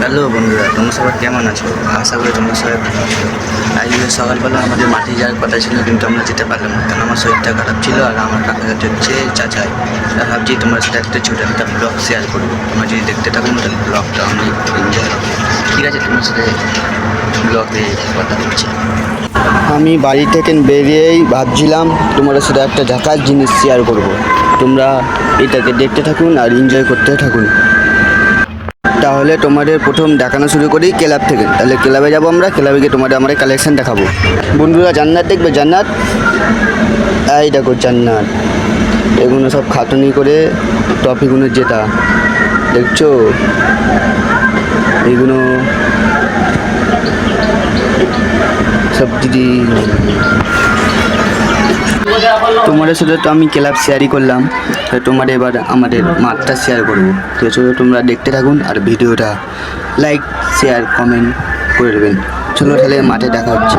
Hello বন্ধুরা, তোমরা সবাই কেমন আছো? আশা করি তোমরা সবাই ভালো আছো। আজকে সকালবেলা আমাদের মাঠে যাওয়ার কথা ছিল, কিন্তু আমরা যেতে পারলাম না, কারণ আমার শরীরটা খারাপ ছিল। আর আমার কাকা হচ্ছে চাচাই। ভাবছি তোমার সাথে একটা ছোটো একটা ব্লগ শেয়ার করবো। তোমরা যদি দেখতে থাকো তাহলে ব্লগটা অনেক এনজয় হবে। ঠিক আছে, তোমার সাথে ব্লগে কথা বলছি। আমি বাড়ি থেকে বেরিয়েই ভাবছিলাম তোমাদের সাথে একটা ঝাঁকার জিনিস শেয়ার করব। তোমরা এটাকে দেখতে থাকুন আর এনজয় করতে থাকুন। তাহলে তোমাদের প্রথম দেখানো শুরু করি ক্লাব থেকে। তাহলে ক্লাবে যাবো আমরা, ক্লাবে গিয়ে তোমাদের আমরা কালেকশন দেখাবো। বন্ধুরা জান্নাত দেখবে, জান্নাত এই দেখো জান্নাত, এগুলো সব খাটুনি করে টপিগুলো জেতা দেখছো, এগুলো সব দিদি। তোমাদের সাথে তো আমি ক্লাব শেয়ারই করলাম, তো তোমার এবার আমাদের মাঠটা শেয়ার করবো। তো চলো তোমরা দেখতে থাকুন আর ভিডিওটা লাইক শেয়ার কমেন্ট করে দেবেন। চলো তাহলে মাঠে দেখা হচ্ছে।